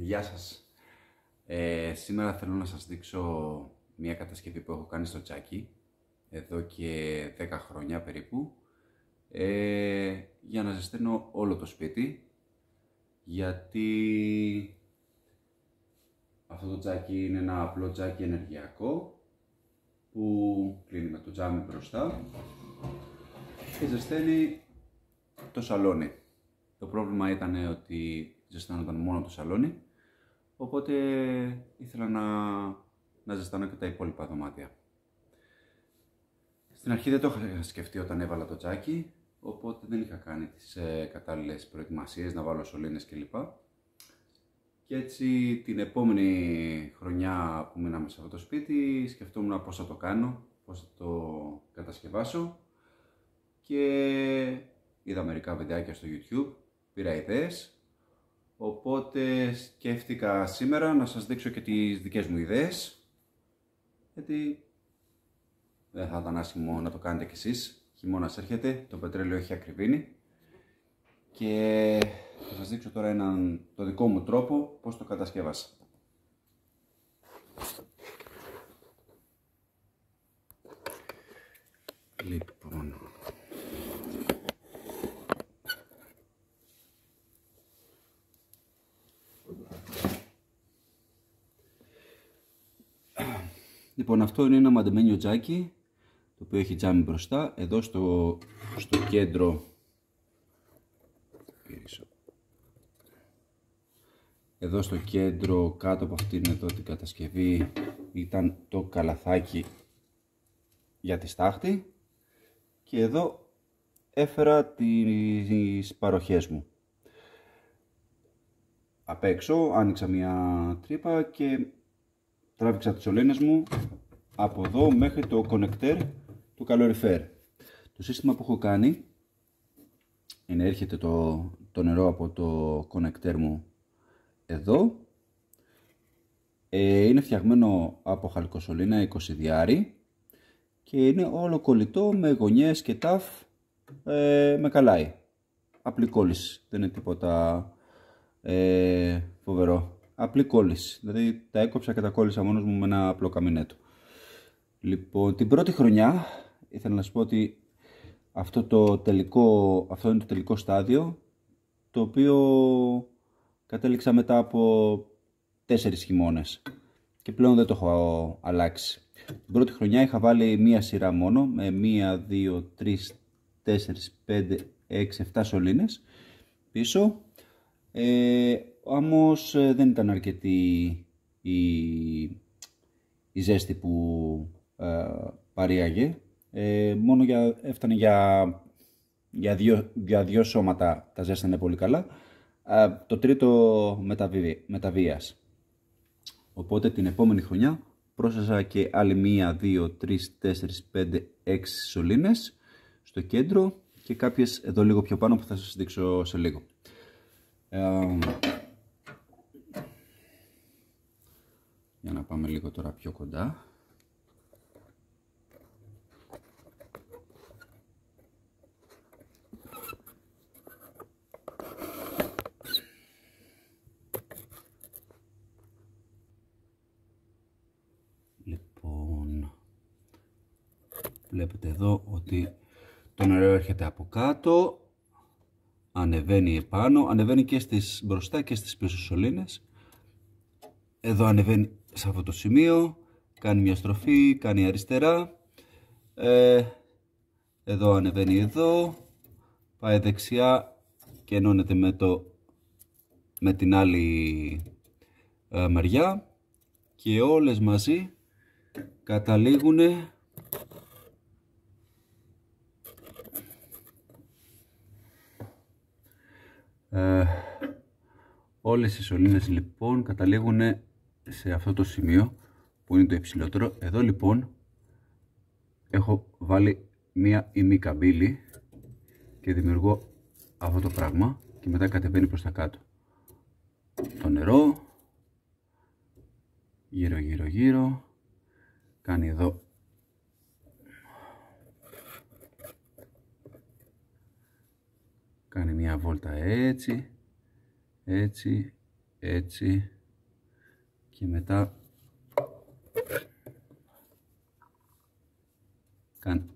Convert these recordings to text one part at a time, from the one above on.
Γεια σας. Σήμερα θέλω να σας δείξω μια κατασκευή που έχω κάνει στο τζάκι εδώ και 10 χρόνια περίπου, για να ζεσταίνω όλο το σπίτι, γιατί αυτό το τζάκι είναι ένα απλό τζάκι ενεργειακό που κλείνει με το τζάμι μπροστά και ζεσταίνει το σαλόνι. Το πρόβλημα ήταν ότι ζεστάνονταν μόνο το σαλόνι, οπότε ήθελα να ζεστάνω και τα υπόλοιπα δωμάτια. Στην αρχή δεν το είχα σκεφτεί όταν έβαλα το τζάκι, οπότε δεν είχα κάνει τις κατάλληλες προετοιμασίες, να βάλω σωλήνες κλπ. Και έτσι την επόμενη χρονιά που μείναμε σε αυτό το σπίτι σκεφτόμουν πώς θα το κάνω, πώς θα το κατασκευάσω, και είδα μερικά βιντεάκια στο YouTube, πήρα ιδέες, οπότε σκέφτηκα σήμερα να σας δείξω και τις δικές μου ιδέες, γιατί δεν θα ήταν άσχημο να το κάνετε κι εσείς. Χειμώνας έρχεται, το πετρέλαιο έχει ακριβήνει και θα σας δείξω τώρα το δικό μου τρόπο πώς το κατασκεύασα. Λοιπόν, αυτό είναι ένα μαντεμένιο τζάκι, το οποίο έχει τζάμι μπροστά. Εδώ στο κέντρο, εδώ στο κέντρο, κάτω από αυτήν εδώ την κατασκευή, ήταν το καλαθάκι για τη στάχτη, και εδώ έφερα τις παροχές μου. Απ' έξω άνοιξα μια τρύπα και τράβηξα τις σωλήνες μου από εδώ μέχρι το connector του καλοριφέρ. Το σύστημα που έχω κάνει είναι, έρχεται το νερό από το connector μου εδώ, είναι φτιαγμένο από χαλκοσωλήνα 20 διάρι και είναι όλο κολλητό με γωνιές και ταφ, με καλάει. Απλή κόλληση, δεν είναι τίποτα φοβερό. Απλή κόλληση, δηλαδή τα έκοψα και τα κόλλησα μόνος μου με ένα απλό καμινέτο. Λοιπόν, την πρώτη χρονιά ήθελα να σας πω ότι αυτό είναι το τελικό στάδιο, το οποίο κατέληξα μετά από 4 χειμώνες και πλέον δεν το έχω αλλάξει. Την πρώτη χρονιά είχα βάλει μία σειρά μόνο με 1, 2, 3, 4, 5, 6, 7 σωλήνες πίσω. Όμως δεν ήταν αρκετή η ζέστη που παρήγαγε, μόνο έφτανε για 2 σώματα, τα ζέστανε πολύ καλά, το τρίτο μεταβίας. Οπότε την επόμενη χρονιά πρόσθεσα και άλλη 1, 2, 3, 4, 5, 6 σωλήνες στο κέντρο και κάποιες εδώ λίγο πιο πάνω που θα σας δείξω σε λίγο. Για να πάμε λίγο τώρα πιο κοντά. Λοιπόν, βλέπετε εδώ ότι το νερό έρχεται από κάτω, ανεβαίνει επάνω, ανεβαίνει και στις μπροστά και στις πίσω σωλήνες. Εδώ ανεβαίνει σε αυτό το σημείο, κάνει μια στροφή, κάνει αριστερά, εδώ ανεβαίνει εδώ, πάει δεξιά και ενώνεται με την άλλη μεριά, και όλες μαζί καταλήγουν όλες οι σωλήνες λοιπόν καταλήγουν σε αυτό το σημείο που είναι το υψηλότερο. Εδώ λοιπόν έχω βάλει μία ημικαμπύλη και δημιουργώ αυτό το πράγμα, και μετά κατεβαίνει προς τα κάτω το νερό, γύρω, κάνει εδώ κάνει μια βόλτα έτσι, έτσι έτσι και μετά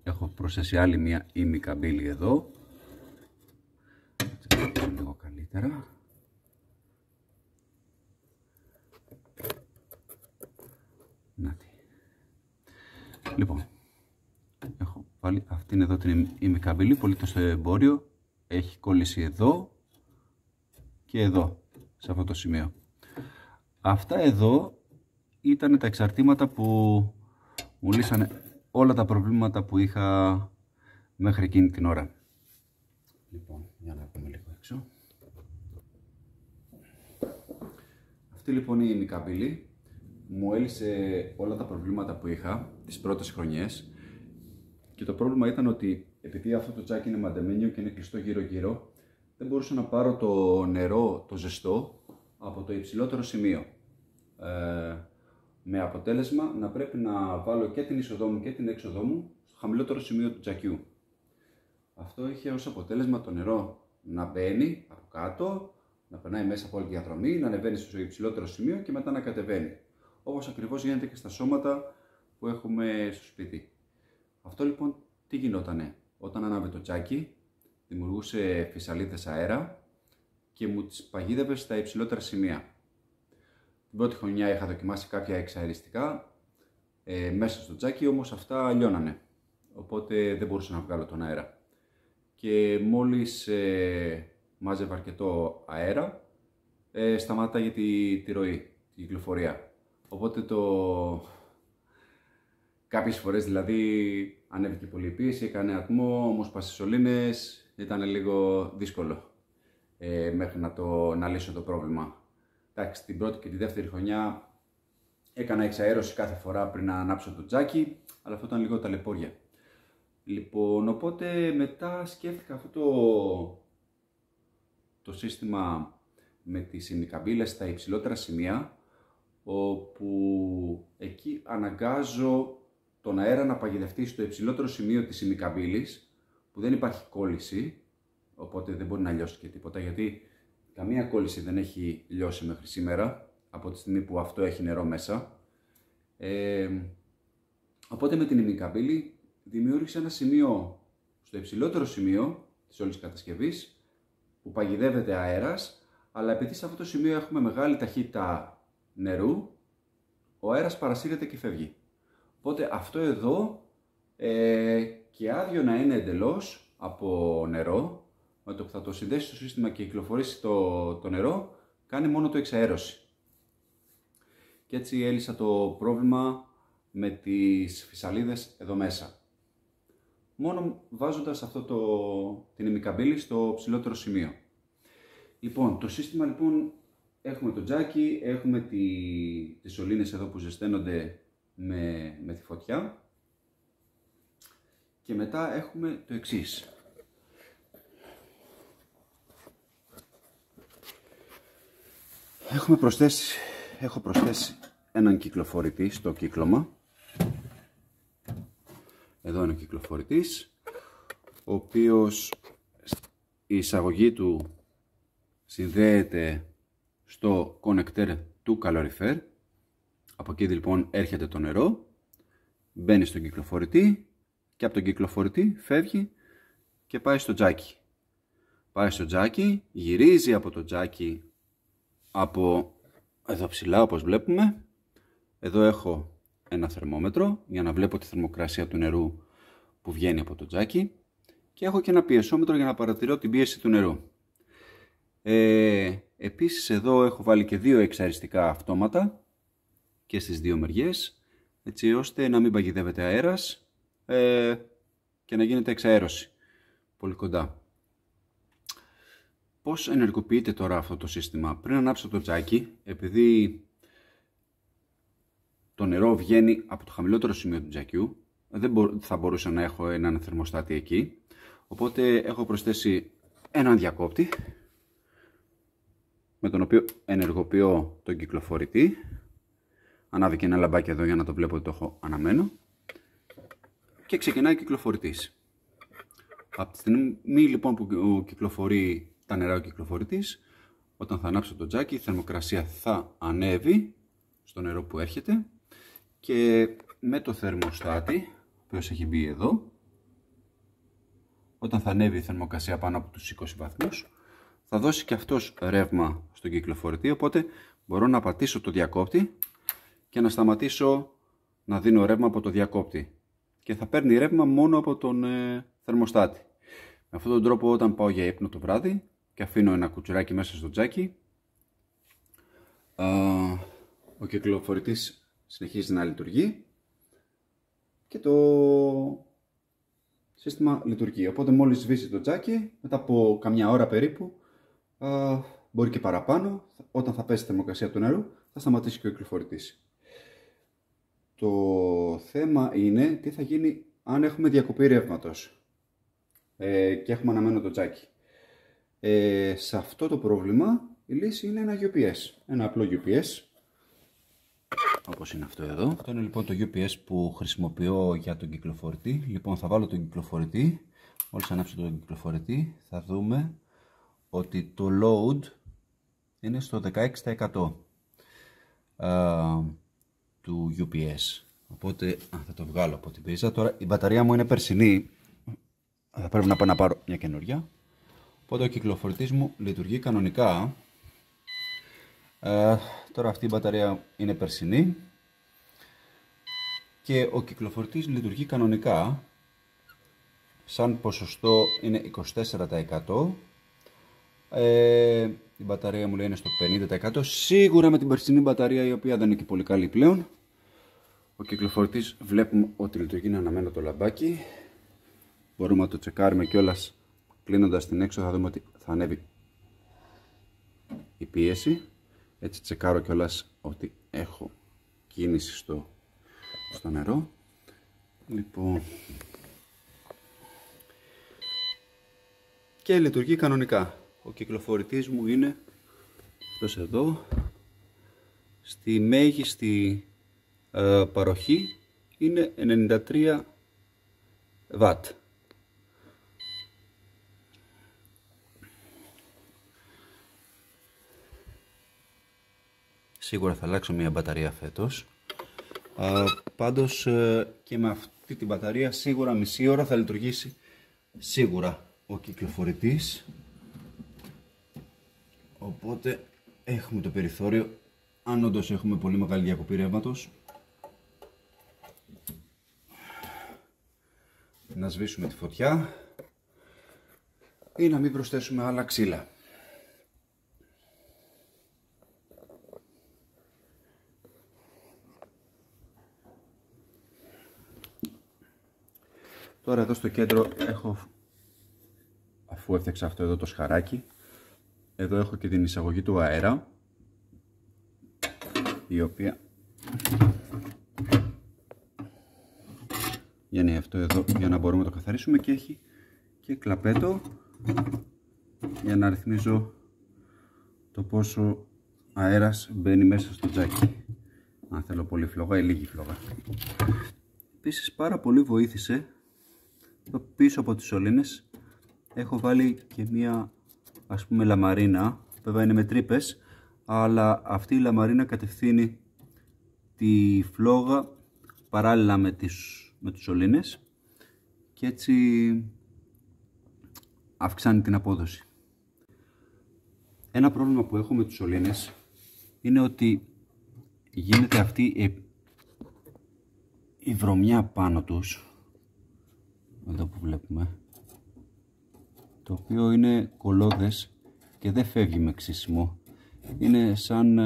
έχω προσθέσει άλλη μια ημικαμπύλη εδώ, έτσι λίγο καλύτερα. Λοιπόν, έχω βάλει αυτήν εδώ την ημικαμπύλη, πωλείται στο εμπόριο, έχει κόλληση εδώ και εδώ, σε αυτό το σημείο. Αυτά εδώ ήταν τα εξαρτήματα που μου λύσανε όλα τα προβλήματα που είχα μέχρι εκείνη την ώρα. Λοιπόν, για να πούμε λίγο έξω. Αυτή λοιπόν η ημικαμπύλη μου έλυσε όλα τα προβλήματα που είχα τις πρώτες χρονιές, και το πρόβλημα ήταν ότι επειδή αυτό το τζάκι είναι μαντεμένιο και είναι κλειστό γύρω γύρω, δεν μπορούσα να πάρω το νερό το ζεστό από το υψηλότερο σημείο, με αποτέλεσμα να πρέπει να βάλω και την είσοδό μου και την έξοδό μου στο χαμηλότερο σημείο του τζακιού. Αυτό είχε ως αποτέλεσμα το νερό να μπαίνει από κάτω, να περνάει μέσα από όλη τη διαδρομή, να ανεβαίνει στο υψηλότερο σημείο και μετά να κατεβαίνει. Όπως ακριβώς γίνεται και στα σώματα που έχουμε στο σπίτι. Αυτό λοιπόν τι γινότανε? Όταν ανάβε το τζάκι, δημιουργούσε φυσαλίδες αέρα και μου τις παγίδευε στα υψηλότερα σημεία. Την πρώτη χρονιά είχα δοκιμάσει κάποια εξαεριστικά μέσα στο τζάκι, όμως αυτά λιώνανε. Οπότε δεν μπορούσα να βγάλω τον αέρα. Και μόλις μάζευα αρκετό αέρα, σταμάταγε τη ροή, τη κυκλοφορία. Οπότε κάποιες φορές δηλαδή ανέβηκε πολύ η πίεση, έκανε ατμό, όμως πας στις σωλήνες ήταν λίγο δύσκολο μέχρι να λύσω το πρόβλημα. Εντάξει, την πρώτη και τη δεύτερη χρονιά έκανα εξαέρωση κάθε φορά πριν να ανάψω το τζάκι, αλλά αυτό ήταν λίγο ταλαιπώρια. Λοιπόν, οπότε μετά σκέφτηκα αυτό το σύστημα με τις ημικαμπύλες στα υψηλότερα σημεία, όπου εκεί αναγκάζω τον αέρα να παγιδευτεί στο υψηλότερο σημείο της ημικαμπύλης, που δεν υπάρχει κόλληση, οπότε δεν μπορεί να λιώσει και τίποτα, γιατί καμία κόλληση δεν έχει λιώσει μέχρι σήμερα, από τη στιγμή που αυτό έχει νερό μέσα. Οπότε με την ημικαμπύλη δημιούργησα ένα σημείο, στο υψηλότερο σημείο της όλης κατασκευής, που παγιδεύεται αέρας, αλλά επειδή σε αυτό το σημείο έχουμε μεγάλη ταχύτητα νερού, ο αέρας παρασύρεται και φεύγει. Οπότε αυτό εδώ και άδειο να είναι εντελώς από νερό, με το που θα το συνδέσει στο σύστημα και κυκλοφορήσει το νερό, κάνει μόνο το εξαέρωση. Και έτσι έλυσα το πρόβλημα με τις φυσαλίδες εδώ μέσα. Μόνο βάζοντας την ημικαμπύλη στο ψηλότερο σημείο. Λοιπόν, το σύστημα λοιπόν, έχουμε το τζάκι, έχουμε τις σωλήνες εδώ που ζεσταίνονται με τη φωτιά, και μετά έχουμε το εξής. Έχω προσθέσει έναν κυκλοφορητή στο κύκλωμα. Εδώ είναι ο κυκλοφορητής, ο οποίος η εισαγωγή του συνδέεται στο κονεκτέρ του καλοριφέρ. Από εκεί λοιπόν έρχεται το νερό, μπαίνει στον κυκλοφορητή και από τον κυκλοφορητή φεύγει και πάει στο τζάκι. Πάει στο τζάκι, γυρίζει από το τζάκι από εδώ ψηλά όπως βλέπουμε. Εδώ έχω ένα θερμόμετρο για να βλέπω τη θερμοκρασία του νερού που βγαίνει από το τζάκι, και έχω και ένα πιεσόμετρο για να παρατηρώ την πίεση του νερού. Επίσης εδώ έχω βάλει και δύο εξαεριστικά αυτόματα και στις δύο μεριές, έτσι ώστε να μην παγιδεύεται αέρας και να γίνεται εξαέρωση πολύ κοντά. Πώς ενεργοποιείται τώρα αυτό το σύστημα? Πριν ανάψω το τζάκι, επειδή το νερό βγαίνει από το χαμηλότερο σημείο του τζακιού, δεν θα μπορούσα να έχω έναν θερμοστάτη εκεί, οπότε έχω προσθέσει έναν διακόπτη με τον οποίο ενεργοποιώ τον κυκλοφορητή. Ανάβει και ένα λαμπάκι εδώ για να το βλέπω ότι το έχω αναμένο, και ξεκινάει ο κυκλοφορητής. Από τη στιγμή λοιπόν που κυκλοφορεί τα νερά ο κυκλοφορητής, όταν θα ανάψω το τζάκι η θερμοκρασία θα ανέβει στο νερό που έρχεται και με το θερμοστάτη, ο οποίος έχει μπει εδώ, όταν θα ανέβει η θερμοκρασία πάνω από τους 20 βαθμούς, θα δώσει και αυτός ρεύμα στον κυκλοφορητή, οπότε μπορώ να πατήσω το διακόπτη και να σταματήσω να δίνω ρεύμα από το διακόπτη και θα παίρνει ρεύμα μόνο από τον θερμοστάτη. Με αυτόν τον τρόπο όταν πάω για ύπνο το βράδυ και αφήνω ένα κουτσουράκι μέσα στο τζάκι, ο κυκλοφορητής συνεχίζει να λειτουργεί και το σύστημα λειτουργεί. Οπότε μόλις σβήσει το τζάκι, μετά από καμιά ώρα περίπου, μπορεί και παραπάνω, όταν θα πέσει η θερμοκρασία του νερού, θα σταματήσει και ο κυκλοφορητής. Το θέμα είναι τι θα γίνει αν έχουμε διακοπή ρεύματος και έχουμε αναμένο το τζάκι. Σε αυτό το πρόβλημα η λύση είναι ένα UPS, ένα απλό UPS, όπως είναι αυτό εδώ. Αυτό είναι λοιπόν το UPS που χρησιμοποιώ για τον κυκλοφορητή. Λοιπόν, θα βάλω τον κυκλοφορητή, μόλις ανάψω τον κυκλοφορητή θα δούμε ότι το load είναι στο 16% του UPS. Οπότε θα το βγάλω από την πρίζα. Τώρα η μπαταρία μου είναι περσινή, θα πρέπει να πάω να πάρω μια καινούρια. Οπότε ο κυκλοφορητής μου λειτουργεί κανονικά. Τώρα αυτή η μπαταρία είναι περσινή και ο κυκλοφορητής λειτουργεί κανονικά. Σαν ποσοστό είναι 24%. Η μπαταρία μου λέει είναι στο 50%. Σίγουρα με την περσινή μπαταρία, η οποία δεν είναι και πολύ καλή πλέον. Ο κυκλοφορητής βλέπουμε ότι λειτουργεί, να αναμένω το λαμπάκι. Μπορούμε να το τσεκάρουμε κιόλας κλείνοντας την έξω, θα δούμε ότι θα ανέβει η πίεση. Έτσι τσεκάρω κιόλας ότι έχω κίνηση στο νερό. Λοιπόν, και λειτουργεί κανονικά. Ο κυκλοφορητής μου είναι αυτός εδώ. Στη μέγιστη παροχή είναι 93 W. Σίγουρα θα αλλάξω μια μπαταρία φέτος. Πάντως και με αυτή την μπαταρία σίγουρα μισή ώρα θα λειτουργήσει σίγουρα ο κυκλοφορητής. Οπότε έχουμε το περιθώριο, αν όντως έχουμε πολύ μεγάλη διακοπή ρεύματος, να σβήσουμε τη φωτιά ή να μην προσθέσουμε άλλα ξύλα. Τώρα εδώ στο κέντρο έχω, αφού έφτιαξα αυτό εδώ το σχαράκι, εδώ έχω και την εισαγωγή του αέρα, η οποία βγαίνει αυτό εδώ για να μπορούμε να το καθαρίσουμε, και έχει και κλαπέτο για να ρυθμίζω το πόσο αέρας μπαίνει μέσα στο τζάκι, αν θέλω πολύ φλόγα ή λίγη φλόγα. Επίσης πάρα πολύ βοήθησε εδώ πίσω από τις σωλήνες, έχω βάλει και μία, ας πούμε, λαμαρίνα. Βέβαια είναι με τρύπες, αλλά αυτή η λαμαρίνα κατευθύνει τη φλόγα παράλληλα με τους σωλήνες και έτσι αυξάνει την απόδοση. Ένα πρόβλημα που έχω με τους σωλήνες είναι ότι γίνεται αυτή η βρωμιά πάνω τους, εδώ που βλέπουμε, το οποίο είναι κολλώδες και δεν φεύγει με ξύσιμο. Είναι σαν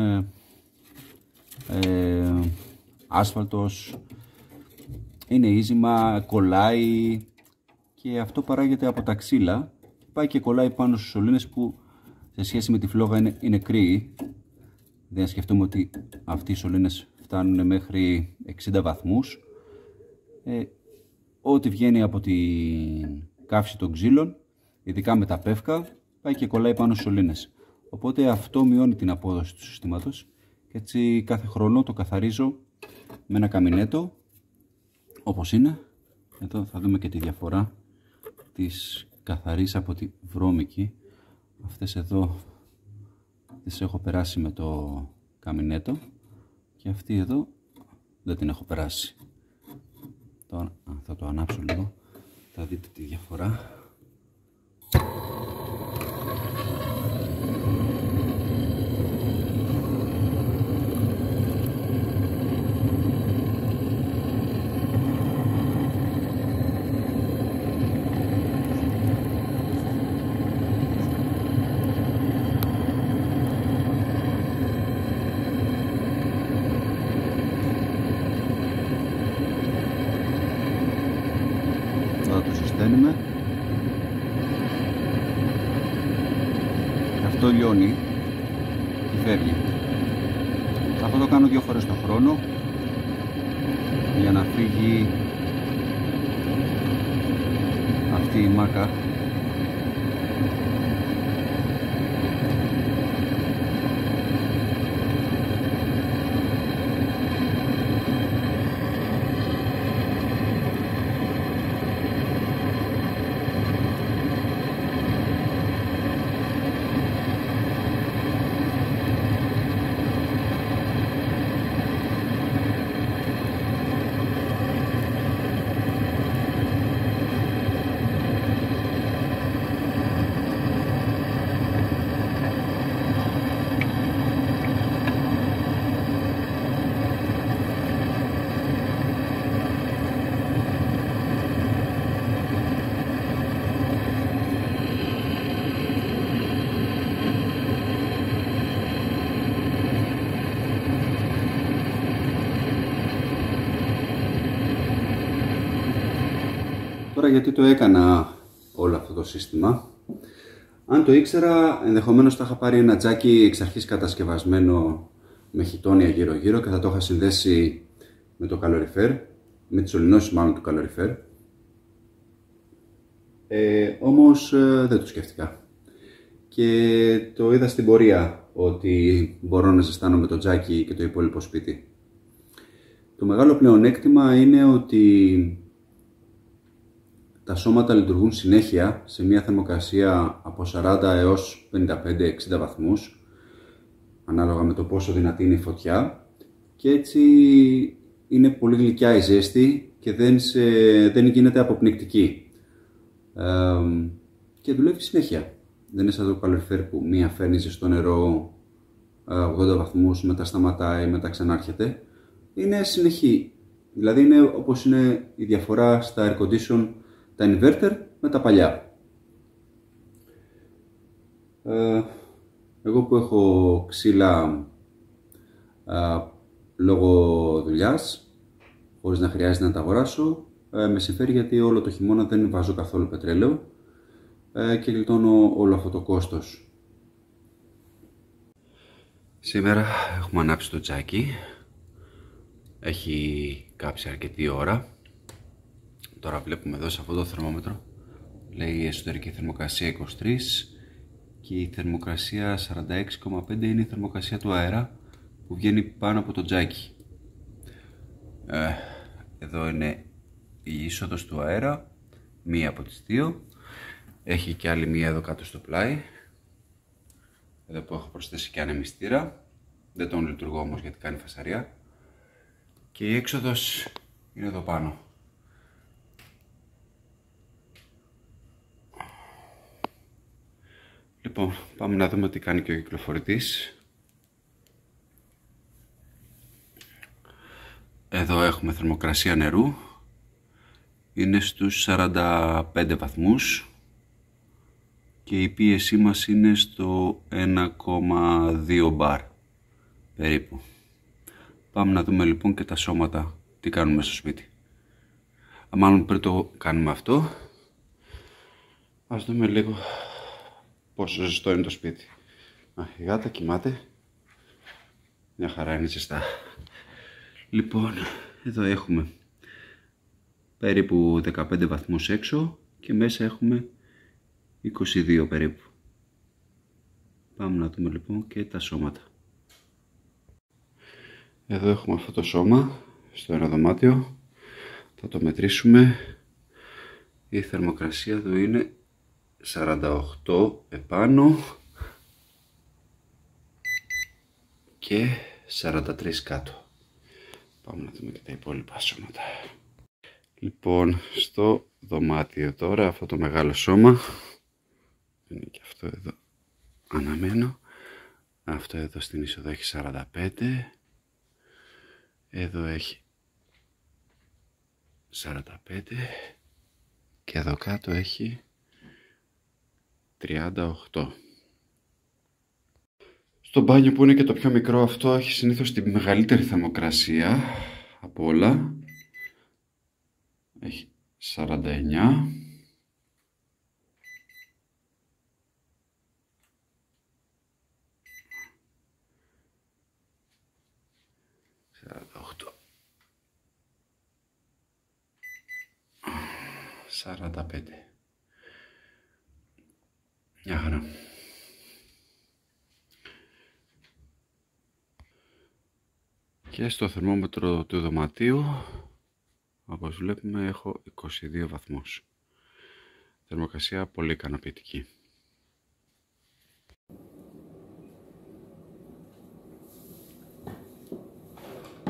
άσφαλτος, είναι ίζημα, κολλάει, και αυτό παράγεται από τα ξύλα. Πάει και κολλάει πάνω στους σωλήνες που σε σχέση με τη φλόγα είναι κρύοι. Δεν σκεφτούμε ότι αυτοί οι σωλήνες φτάνουν μέχρι 60 βαθμούς. Ό,τι βγαίνει από την καύση των ξύλων, ειδικά με τα πεύκα, πάει και κολλάει πάνω στους σωλήνες. Οπότε αυτό μειώνει την απόδοση του συστήματος και έτσι κάθε χρόνο το καθαρίζω με ένα καμινέτο, όπως είναι. Εδώ θα δούμε και τη διαφορά της καθαρής από τη βρώμικη. Αυτές εδώ τις έχω περάσει με το καμινέτο και αυτή εδώ δεν την έχω περάσει. Τώρα θα το ανάψω λίγο, θα δείτε τη διαφορά. Τώρα το συσταίνουμε και αυτό λιώνει και φεύγει. Αυτό το κάνω 2 φορές το χρόνο για να φύγει αυτή η μάκα. Τώρα γιατί το έκανα όλο αυτό το σύστημα? Αν το ήξερα, ενδεχομένως θα είχα πάρει ένα τζάκι εξ αρχής κατασκευασμένο με χιτόνια γύρω γύρω και θα το είχα συνδέσει με το καλοριφέρ, με τις σωληνώσεις μάλλον του καλοριφέρ. Όμως δεν το σκέφτηκα και το είδα στην πορεία ότι μπορώ να ζεστάνω με το τζάκι και το υπόλοιπο σπίτι. Το μεγάλο πλεονέκτημα είναι ότι τα σώματα λειτουργούν συνέχεια σε μια θερμοκρασία από 40 έως 55-60 βαθμούς, ανάλογα με το πόσο δυνατή είναι η φωτιά, και έτσι είναι πολύ γλυκιά η ζέστη και δεν γίνεται αποπνικτική. Και δουλεύει συνέχεια. Δεν είναι σαν το καλοριφέρ που μία φέρνει ζεστό νερό 80 βαθμούς, μετά σταματάει, μετά ξανάρχεται. Είναι συνεχή. Δηλαδή είναι όπως είναι η διαφορά στα air condition, τα inverter με τα παλιά. Εγώ που έχω ξύλα λόγω δουλειάς, χωρίς να χρειάζεται να τα αγοράσω, με συμφέρει γιατί όλο το χειμώνα δεν βάζω καθόλου πετρέλαιο και γλιτώνω όλο αυτό το κόστος. Σήμερα έχουμε ανάψει το τζάκι. Έχει κάψει αρκετή ώρα. Τώρα βλέπουμε εδώ σε αυτό το θερμόμετρο, λέει η εσωτερική θερμοκρασία 23 και η θερμοκρασία 46,5 είναι η θερμοκρασία του αέρα που βγαίνει πάνω από το τζάκι. Εδώ είναι η είσοδος του αέρα, μία από τις δύο. Έχει και άλλη μία εδώ κάτω στο πλάι, εδώ που έχω προσθέσει και ανεμιστήρα. Δεν τον λειτουργώ όμως γιατί κάνει φασαρία. Και η έξοδος είναι εδώ πάνω. Λοιπόν, πάμε να δούμε τι κάνει και ο κυκλοφορητής. Εδώ έχουμε θερμοκρασία νερού. Είναι στους 45 βαθμούς. Και η πίεσή μας είναι στο 1,2 μπαρ περίπου. Πάμε να δούμε λοιπόν και τα σώματα τι κάνουμε στο σπίτι. Μάλλον πριν το κάνουμε αυτό, ας δούμε λίγο πόσο ζεστό είναι το σπίτι. Η γάτα κοιμάται. Μια χαρά είναι ζεστά. Λοιπόν, εδώ έχουμε περίπου 15 βαθμούς έξω και μέσα έχουμε 22 περίπου. Πάμε να δούμε λοιπόν και τα σώματα. Εδώ έχουμε αυτό το σώμα στο ένα δωμάτιο. Θα το μετρήσουμε. Η θερμοκρασία εδώ είναι 48 επάνω και 43 κάτω. Πάμε να δούμε και τα υπόλοιπα σώματα. Λοιπόν, στο δωμάτιο τώρα, αυτό το μεγάλο σώμα είναι και αυτό εδώ αναμένο. Αυτό εδώ στην είσοδο έχει 45, εδώ έχει 45 και εδώ κάτω έχει 38. Στο μπάνιο που είναι και το πιο μικρό, αυτό έχει συνήθως τη μεγαλύτερη θερμοκρασία από όλα. Έχει 49. Σαράντα πέντε. Μια χαρά. Και στο θερμόμετρο του δωματίου, όπως βλέπουμε, έχω 22 βαθμούς. Θερμοκρασία πολύ ικανοποιητική.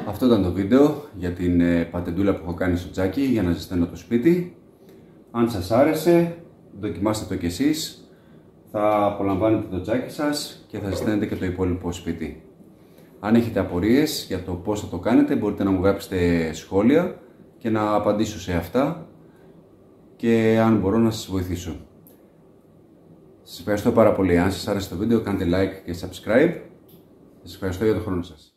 Αυτό ήταν το βίντεο για την πατεντούλα που έχω κάνει στο τζάκι για να ζεσταίνω το σπίτι. Αν σας άρεσε, δοκιμάστε το κι εσείς. Θα απολαμβάνετε το τζάκι σας και θα ζεσταίνετε και το υπόλοιπο σπίτι. Αν έχετε απορίες για το πώς θα το κάνετε, μπορείτε να μου γράψετε σχόλια και να απαντήσω σε αυτά και αν μπορώ να σας βοηθήσω. Σας ευχαριστώ πάρα πολύ. Αν σας άρεσε το βίντεο, κάντε like και subscribe. Σας ευχαριστώ για τον χρόνο σας.